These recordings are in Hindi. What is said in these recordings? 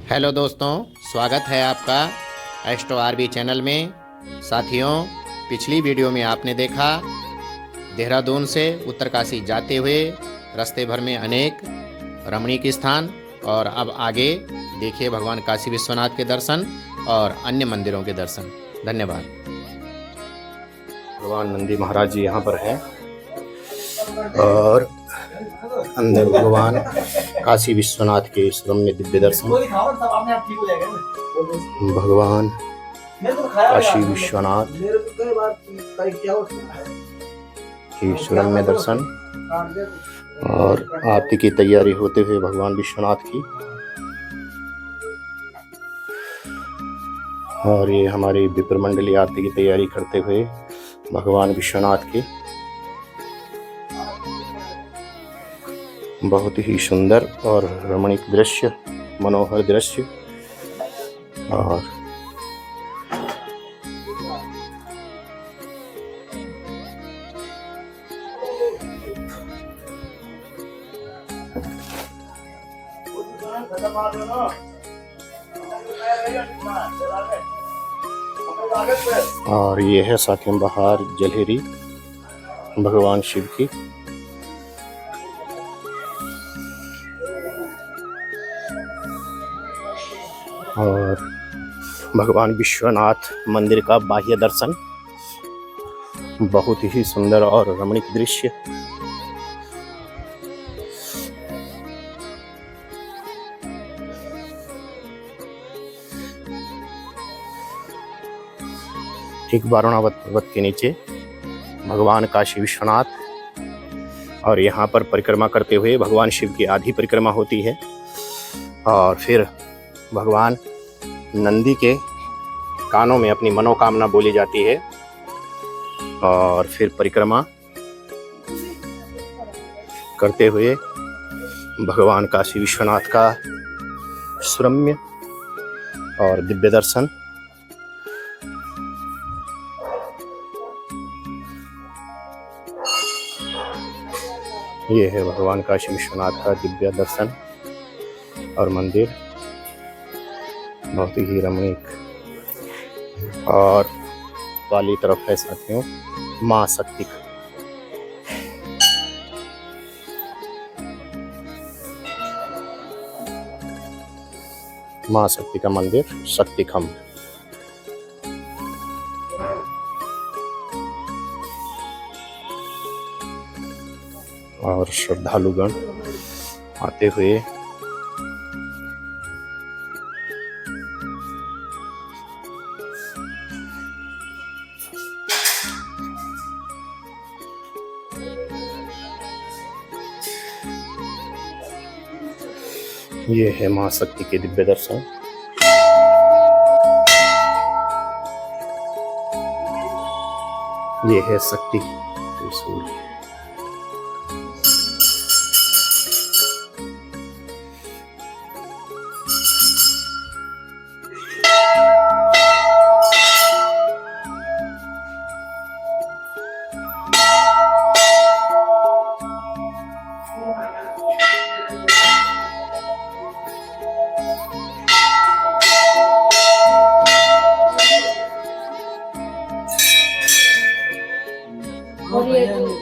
हेलो दोस्तों, स्वागत है आपका एस्ट्रो आरबी चैनल में। साथियों, पिछली वीडियो में आपने देखा देहरादून से उत्तरकाशी जाते हुए रास्ते भर में अनेक रमणीक स्थान, और अब आगे देखिए भगवान काशी विश्वनाथ के दर्शन और अन्य मंदिरों के दर्शन। धन्यवाद। भगवान नंदी महाराज जी यहाँ पर हैं और अंदर भगवान काशी विश्वनाथ के सुरम्य दिव्य दर्शन। भगवान काशी विश्वनाथ की सुरम्य दर्शन और आरती की तैयारी होते हुए भगवान विश्वनाथ की। और ये हमारी विप्र मंडली आरती की तैयारी करते हुए भगवान विश्वनाथ की। बहुत ही सुंदर और रमणीक दृश्य, मनोहर दृश्य। और ये है साथियों बहार जलेरी भगवान शिव की। और भगवान विश्वनाथ मंदिर का बाह्य दर्शन, बहुत ही सुंदर और रमणीक दृश्य। ठीक वारुणावत पर्वत के नीचे भगवान काशी विश्वनाथ, और यहाँ पर परिक्रमा करते हुए भगवान शिव की आधी परिक्रमा होती है। और फिर भगवान नंदी के कानों में अपनी मनोकामना बोली जाती है, और फिर परिक्रमा करते हुए भगवान काशी विश्वनाथ का सुरम्य और दिव्य दर्शन। ये है भगवान काशी विश्वनाथ का दिव्य दर्शन और मंदिर, बहुत ही रमणीक। और वाली तरफ है साथियों माँ शक्ति का। माँ शक्ति का मंदिर शक्ति खम्भ। और श्रद्धालुगण आते हुए ये है माँ शक्ति के दिव्य दर्शन। ये है शक्ति त्रिशूल।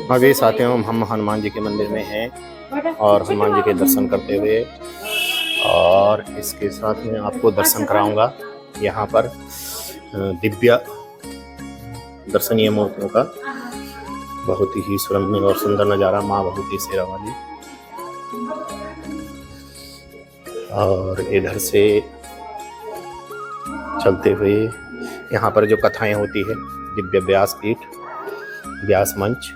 अभी साथियों हम हनुमान जी के मंदिर में हैं और हनुमान जी के दर्शन करते हुए, और इसके साथ में आपको दर्शन कराऊंगा यहाँ पर दिव्य दर्शनीय मूर्तियों का। बहुत ही सुरम्य और सुंदर नज़ारा, माँ भगवती शेरा वाली। और इधर से चलते हुए यहाँ पर जो कथाएं होती है, दिव्य व्यास पीठ, व्यास मंच।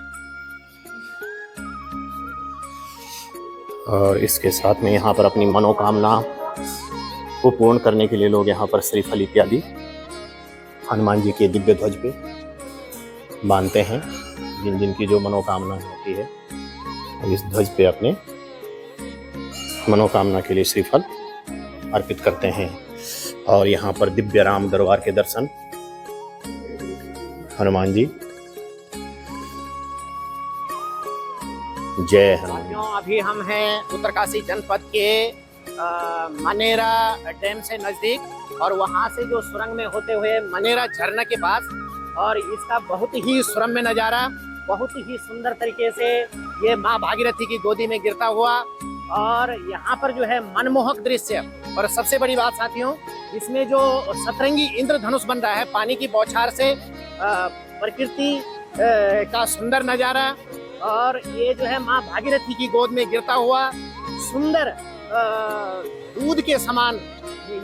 और इसके साथ में यहाँ पर अपनी मनोकामना को पूर्ण करने के लिए लोग यहाँ पर श्रीफल इत्यादि हनुमान जी के दिव्य ध्वज पे बांधते हैं। जिन जिन की जो मनोकामना होती है इस ध्वज पे अपने मनोकामना के लिए श्रीफल अर्पित करते हैं। और यहाँ पर दिव्य राम दरबार के दर्शन, हनुमान जी जय हनुमान। अभी हम हैं उत्तरकाशी जनपद के मनेरा डैम से नज़दीक और वहाँ से जो सुरंग में होते हुए मनेरा झरना के पास। और इसका बहुत ही सुरम्य नज़ारा, बहुत ही सुंदर तरीके से ये माँ भागीरथी की गोदी में गिरता हुआ, और यहाँ पर जो है मनमोहक दृश्य। और सबसे बड़ी बात साथियों, इसमें जो सतरंगी इंद्रधनुष बन रहा है पानी की बौछार से, प्रकृति का सुंदर नज़ारा, और ये जो है माँ भागीरथी की गोद में गिरता हुआ सुंदर दूध के समान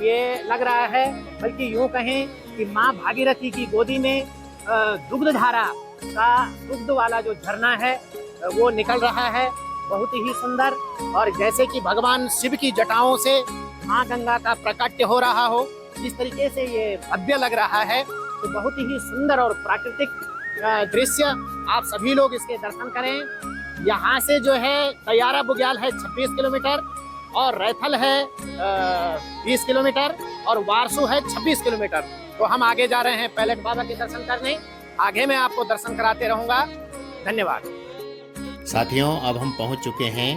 ये लग रहा है। बल्कि यूं कहें कि माँ भागीरथी की गोदी में दुग्ध धारा का दुग्ध वाला जो झरना है वो निकल रहा है, बहुत ही सुंदर। और जैसे कि भगवान शिव की जटाओं से माँ गंगा का प्रकट्य हो रहा हो, जिस तरीके से ये भव्य लग रहा है, तो बहुत ही सुंदर और प्राकृतिक दृश्य। आप सभी लोग इसके दर्शन करें। यहाँ से जो है तैयारा बुग्याल है 26 किलोमीटर, और रैथल है 20 किलोमीटर, और वारसू है 26 किलोमीटर। तो हम आगे जा रहे हैं पैलेट बाबा के दर्शन करने। आगे मैं आपको दर्शन कराते रहूंगा। धन्यवाद साथियों, अब हम पहुंच चुके हैं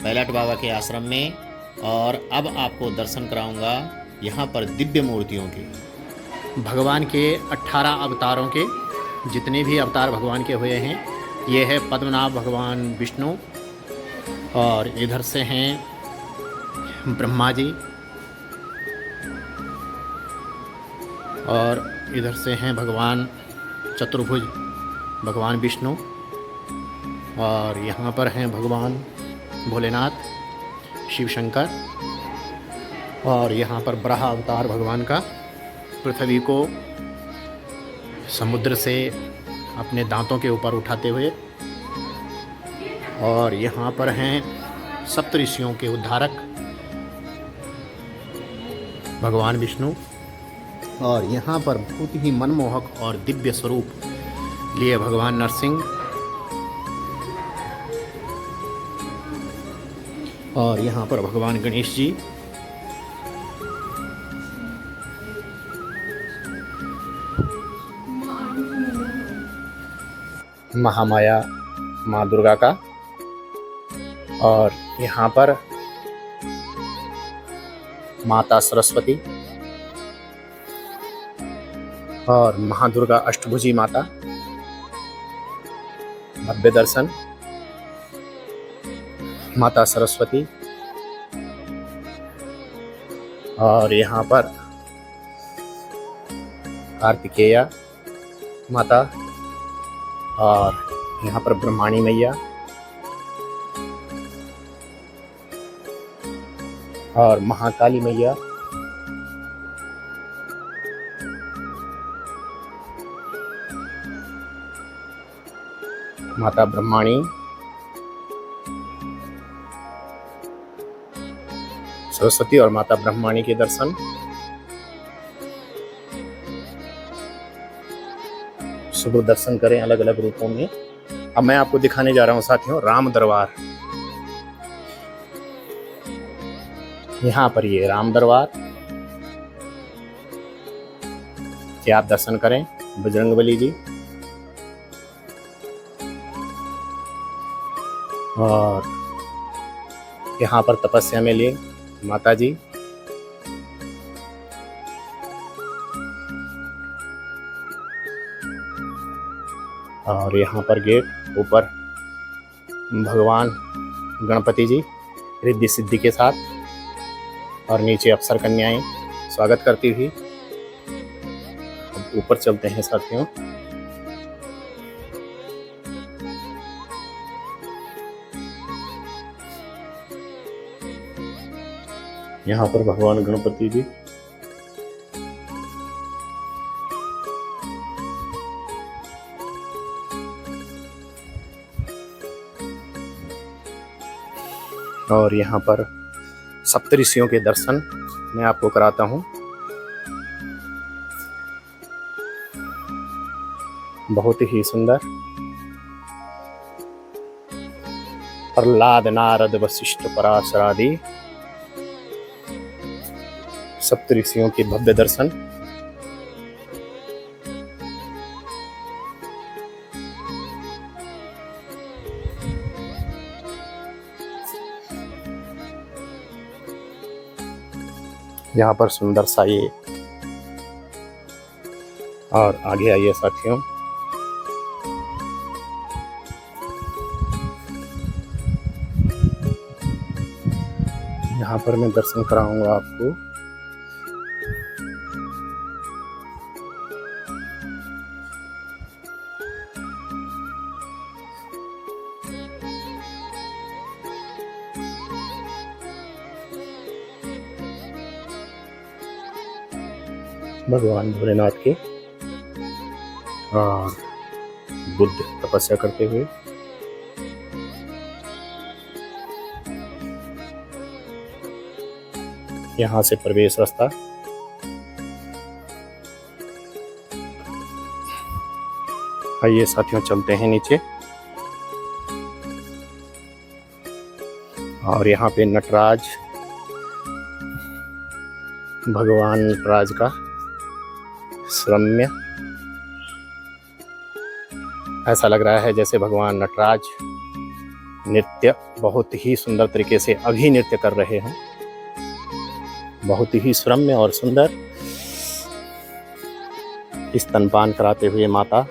पैलेट बाबा के आश्रम में, और अब आपको दर्शन कराऊंगा यहाँ पर दिव्य मूर्तियों के, भगवान के 18 अवतारों के, जितने भी अवतार भगवान के हुए हैं। ये है पद्मनाभ भगवान विष्णु, और इधर से हैं ब्रह्मा जी, और इधर से हैं भगवान चतुर्भुज भगवान विष्णु, और यहाँ पर हैं भगवान भोलेनाथ शिव शंकर, और यहाँ पर बराह अवतार भगवान का पृथ्वी को समुद्र से अपने दांतों के ऊपर उठाते हुए, और यहाँ पर हैं सप्तऋषियों के उद्धारक भगवान विष्णु, और यहाँ पर बहुत ही मनमोहक और दिव्य स्वरूप लिए भगवान नरसिंह, और यहाँ पर भगवान गणेश जी, महामाया माँ दुर्गा का, और यहाँ पर माता सरस्वती और महादुर्गा अष्टभुजी माता। भव्य दर्शन माता सरस्वती, और यहाँ पर कार्तिकेया माता, और यहाँ पर ब्रह्माणी मैया, और महाकाली मैया, माता ब्रह्माणी, सरस्वती और माता ब्रह्माणी के दर्शन। शुभ दर्शन करें अलग अलग रूपों में। अब मैं आपको दिखाने जा रहा हूं साथियों राम दरबार। यहाँ पर ये राम दरबार कि आप दर्शन करें। बजरंगबली जी, और यहाँ पर तपस्या में लिए माता जी, और यहाँ पर गेट ऊपर भगवान गणपति जी रिद्धि सिद्धि के साथ, और नीचे अप्सर कन्याएं स्वागत करती हुई। अब ऊपर चलते हैं साथियों। यहाँ पर भगवान गणपति जी, और यहाँ पर सप्तऋषियों के दर्शन मैं आपको कराता हूँ। बहुत ही सुंदर। प्रहलाद, नारद, वशिष्ठ, पराशर आदि सप्तऋषियों के भव्य दर्शन। यहाँ पर सुंदर सा ये, और आगे आइए साथियों, यहाँ पर मैं दर्शन कराऊंगा आपको। भगवान भोलेनाथ के बुद्ध तपस्या करते हुए। यहाँ से प्रवेश रास्ता। आइए साथियों चलते हैं नीचे, और यहाँ पे नटराज, भगवान नटराज का रम्य, ऐसा लग रहा है जैसे भगवान नटराज नृत्य बहुत ही सुंदर तरीके से अभी नृत्य कर रहे हैं। बहुत ही सुरम्य और सुंदर स्तनपान कराते हुए माता।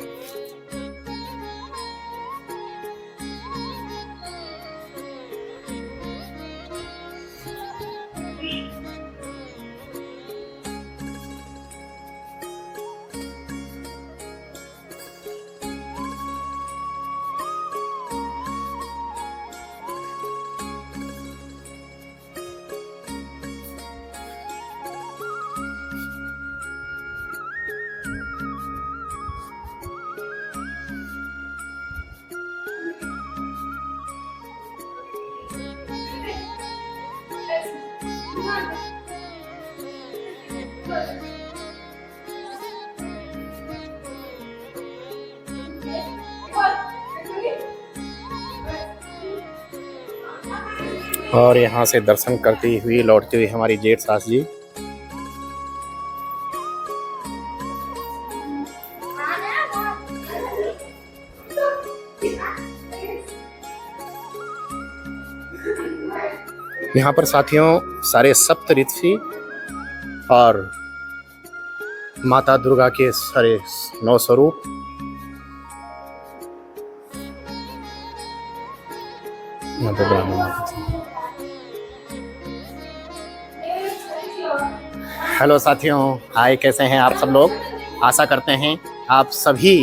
और यहाँ से दर्शन करती हुई लौटती हुई हमारी जेठ सास जी। यहाँ पर साथियों सारे सप्त ऋषि और माता दुर्गा के सारे 9 स्वरूप, हेलो साथियों, हाय, कैसे हैं आप सब लोग। आशा करते हैं आप सभी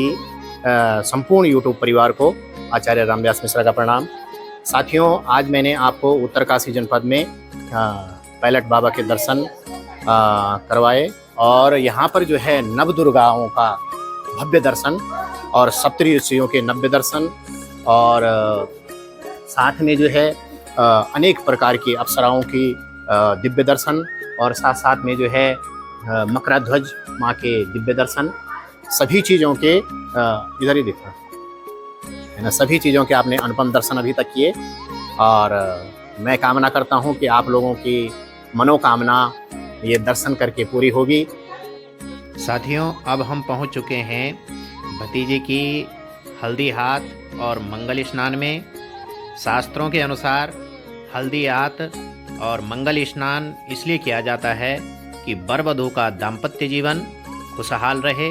संपूर्ण यूट्यूब परिवार को आचार्य रामव्यास मिश्रा का प्रणाम। साथियों, आज मैंने आपको उत्तरकाशी जनपद में पैलट बाबा के दर्शन करवाए, और यहाँ पर जो है नव दुर्गाओं का भव्य दर्शन और सप्तऋषि ऋषियों के नव्य दर्शन, और साथ में जो है अनेक प्रकार की अप्सराओं की दिव्य दर्शन, और साथ साथ में जो है मकराध्वज माँ के दिव्य दर्शन। सभी चीज़ों के इधर ही दिख रहा है ना, सभी चीज़ों के आपने अनुपम दर्शन अभी तक किए, और मैं कामना करता हूँ कि आप लोगों की मनोकामना ये दर्शन करके पूरी होगी। साथियों, अब हम पहुँच चुके हैं भतीजे की हल्दी हाथ और मंगल स्नान में। शास्त्रों के अनुसार हल्दी हाथ और मंगल स्नान इसलिए किया जाता है कि वर वधू का दाम्पत्य जीवन खुशहाल रहे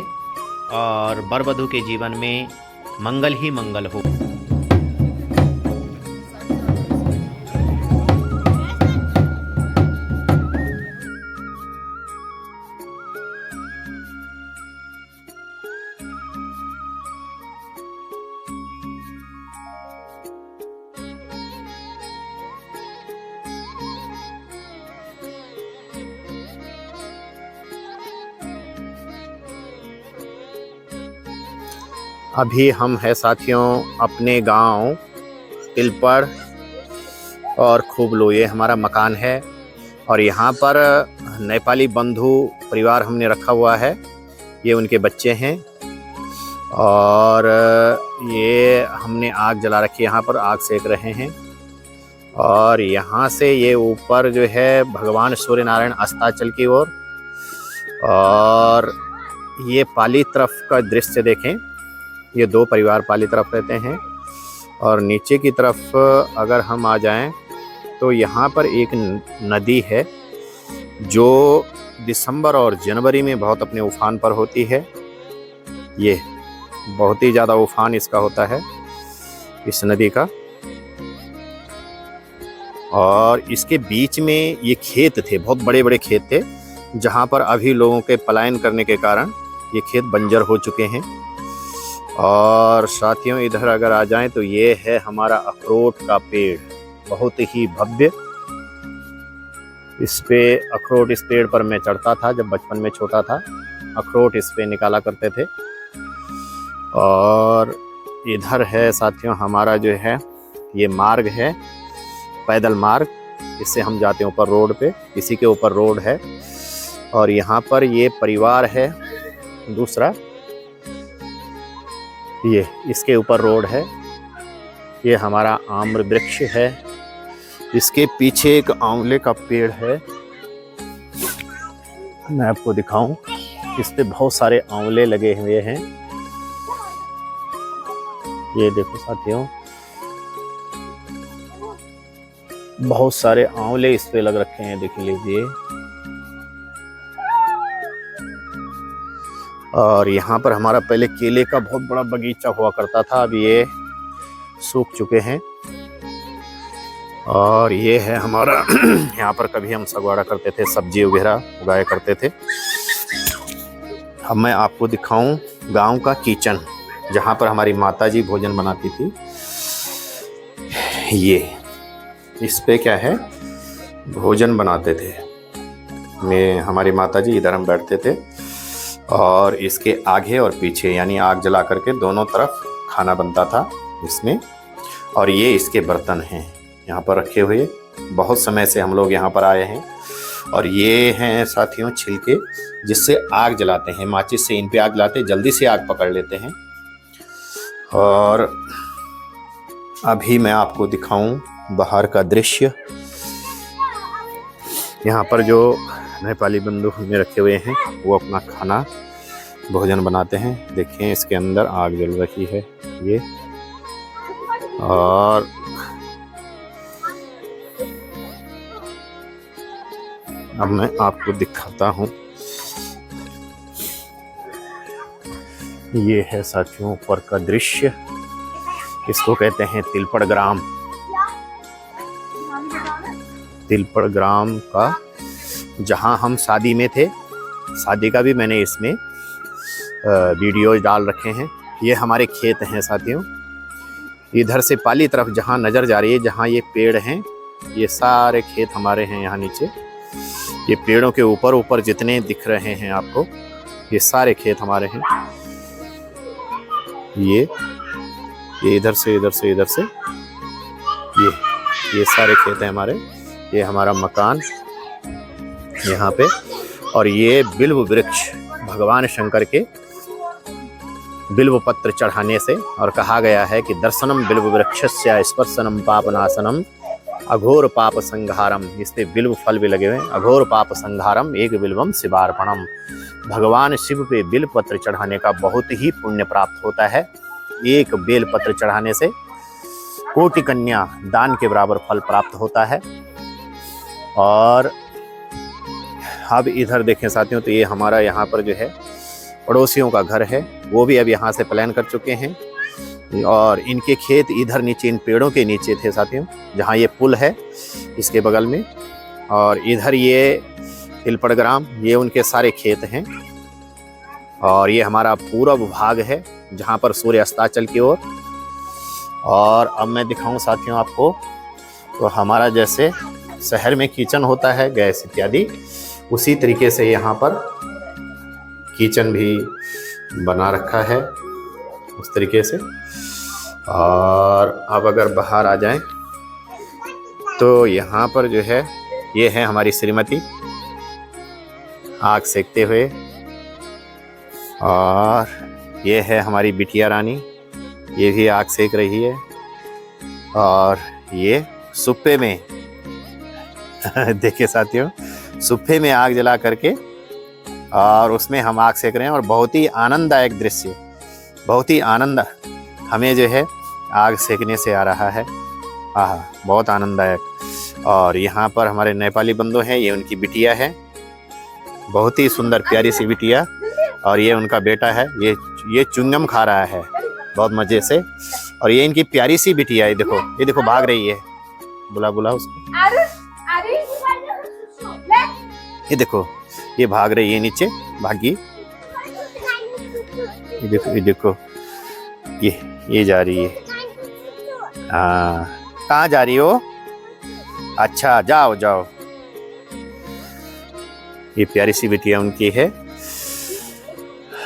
और वर वधू के जीवन में मंगल ही मंगल हो। अभी हम हैं साथियों अपने गांव तिलपड़ और खूबलो, ये हमारा मकान है, और यहाँ पर नेपाली बंधु परिवार हमने रखा हुआ है। ये उनके बच्चे हैं, और ये हमने आग जला रखी है, यहाँ पर आग सेक रहे हैं। और यहाँ से ये ऊपर जो है भगवान सूर्य नारायण अस्ताचल की ओर, और ये पाली तरफ का दृश्य देखें, ये 2 परिवार पाली तरफ रहते हैं। और नीचे की तरफ अगर हम आ जाएं तो यहाँ पर एक नदी है, जो दिसंबर और जनवरी में बहुत अपने उफान पर होती है। ये बहुत ही ज़्यादा उफान इसका होता है इस नदी का। और इसके बीच में ये खेत थे, बहुत बड़े बड़े खेत थे, जहाँ पर अभी लोगों के पलायन करने के कारण ये खेत बंजर हो चुके हैं। और साथियों इधर अगर आ जाएं तो ये है हमारा अखरोट का पेड़, बहुत ही भव्य। इस पे अखरोट, इस पेड़ पर मैं चढ़ता था जब बचपन में छोटा था, अखरोट इस पे निकाला करते थे। और इधर है साथियों हमारा जो है ये मार्ग है, पैदल मार्ग, इससे हम जाते हैं ऊपर रोड पे, इसी के ऊपर रोड है। और यहाँ पर ये परिवार है दूसरा, ये इसके ऊपर रोड है। ये हमारा आम्र वृक्ष है, इसके पीछे एक आंवले का पेड़ है, मैं आपको दिखाऊं। इस पे बहुत सारे आंवले लगे हुए हैं, ये देखो साथियों, बहुत सारे आंवले इस पे लग रखे हैं, देख लीजिए। और यहाँ पर हमारा पहले केले का बहुत बड़ा बगीचा हुआ करता था, अब ये सूख चुके हैं। और ये है हमारा यहाँ पर कभी हम सगवाड़ा करते थे, सब्जी वगैरह उगाया करते थे। अब मैं आपको दिखाऊं गांव का किचन, जहाँ पर हमारी माताजी भोजन बनाती थी। ये इस पे क्या है, भोजन बनाते थे। हमारी माताजी, इधर हम बैठते थे और इसके आगे और पीछे यानी आग जला करके दोनों तरफ खाना बनता था इसमें। और ये इसके बर्तन हैं यहाँ पर रखे हुए, बहुत समय से हम लोग यहाँ पर आए हैं। और ये हैं साथियों छिलके, जिससे आग जलाते हैं, माचिस से इन पे आग जलाते, जल्दी से आग पकड़ लेते हैं। और अभी मैं आपको दिखाऊं बाहर का दृश्य। यहाँ पर जो नेपाली बंधु में रखे हुए हैं वो अपना खाना भोजन बनाते हैं। देखें इसके अंदर आग जल रही है ये। और अब मैं आपको दिखाता हूँ, ये है साथियों ऊपर का दृश्य। इसको कहते हैं तिलपड़ ग्राम। तिलपड़ ग्राम का जहाँ हम शादी में थे, शादी का भी मैंने इसमें वीडियो डाल रखे हैं। ये हमारे खेत हैं साथियों। इधर से पाली तरफ जहाँ नज़र जा रही है, जहाँ ये पेड़ हैं, ये सारे खेत हमारे हैं। यहाँ नीचे ये पेड़ों के ऊपर ऊपर जितने दिख रहे हैं आपको, ये सारे खेत हमारे हैं। ये इधर से इधर से इधर से ये सारे खेत हैं हमारे। ये हमारा मकान यहाँ पे। और ये बिल्व वृक्ष, भगवान शंकर के बिल्व पत्र चढ़ाने से, और कहा गया है कि दर्शनम बिल्व वृक्षस्य स्पर्शनम पापनाशनम अघोर पाप संहारम। इस पे बिल्व फल भी लगे हुए हैं। अघोर पाप संहारम एक बिल्वम शिवार्पणम। भगवान शिव पे बिल पत्र चढ़ाने का बहुत ही पुण्य प्राप्त होता है। एक बेल पत्र चढ़ाने से कोटि कन्या दान के बराबर फल प्राप्त होता है। और अब इधर देखें साथियों, तो ये हमारा यहाँ पर जो है पड़ोसियों का घर है, वो भी अब यहाँ से पलायन कर चुके हैं। और इनके खेत इधर नीचे, इन पेड़ों के नीचे थे साथियों, जहाँ ये पुल है इसके बगल में। और इधर ये तिलपड़ ग्राम, ये उनके सारे खेत हैं। और ये हमारा पूरब भाग है, जहाँ पर सूर्य अस्ताचल की ओर। और अब मैं दिखाऊं साथियों आपको, तो हमारा जैसे शहर में किचन होता है, गैस इत्यादि, उसी तरीके से यहाँ पर किचन भी बना रखा है उस तरीके से। और अब अगर बाहर आ जाएं तो यहाँ पर जो है ये है हमारी श्रीमती आग सेकते हुए। और ये है हमारी बिटिया रानी, ये भी आग सेक रही है। और ये सुप्पे में देखिए साथियों, सुप्पे में आग जला करके और उसमें हम आग सेक रहे हैं। और बहुत ही आनंददायक दृश्य, बहुत ही आनंद हमें जो है आग सेकने से आ रहा है। बहुत आनंददायक। और यहाँ पर हमारे नेपाली बंधु हैं, ये उनकी बिटिया है, बहुत ही सुंदर प्यारी सी बिटिया, और ये उनका बेटा है। ये चुंगम खा रहा है बहुत मजे से। और ये इनकी प्यारी सी बिटिया है, ये देखो भाग रही है। बुला बुला उसको। ये देखो ये भाग रही है नीचे, भागी। ये देखो ये जा रही है। हाँ, कहाँ जा रही हो? अच्छा, जाओ जाओ। ये प्यारी सी बिटिया उनकी है।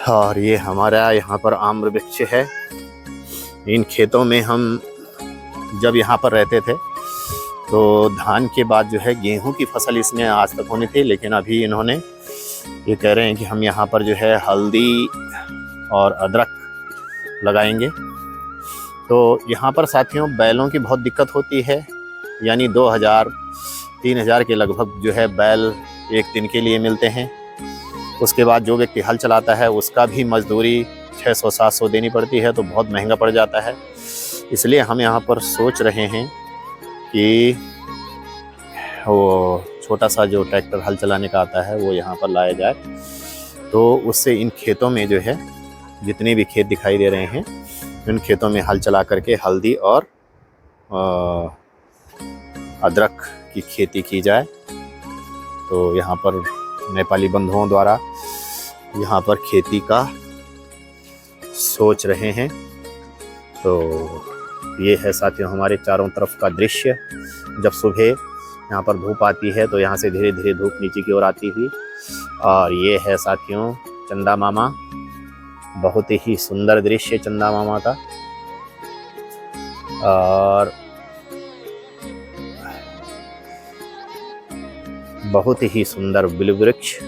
और ये हमारा यहाँ पर आम्र वृक्ष है। इन खेतों में हम जब यहाँ पर रहते थे तो धान के बाद जो है गेहूं की फसल इसमें आज तक होनी थी, लेकिन अभी इन्होंने ये कह रहे हैं कि हम यहाँ पर जो है हल्दी और अदरक लगाएंगे। तो यहाँ पर साथियों बैलों की बहुत दिक्कत होती है, यानी 2000-3000 के लगभग जो है बैल एक दिन के लिए मिलते हैं। उसके बाद जो व्यक्ति हल चलाता है उसका भी मजदूरी 600-700 देनी पड़ती है, तो बहुत महंगा पड़ जाता है। इसलिए हम यहाँ पर सोच रहे हैं कि वो छोटा सा जो ट्रैक्टर हल चलाने का आता है वो यहाँ पर लाया जाए, तो उससे इन खेतों में जो है जितने भी खेत दिखाई दे रहे हैं इन खेतों में हल चला करके हल्दी और अदरक की खेती की जाए। तो यहाँ पर नेपाली बंधुओं द्वारा यहाँ पर खेती का सोच रहे हैं। तो ये है साथियों हमारे चारों तरफ का दृश्य। जब सुबह यहाँ पर धूप आती है तो यहाँ से धीरे धीरे धूप नीचे की ओर आती थी। और ये है साथियों चंदा मामा, बहुत ही सुंदर दृश्य चंदा मामा का। और बहुत ही सुंदर बिल वृक्ष।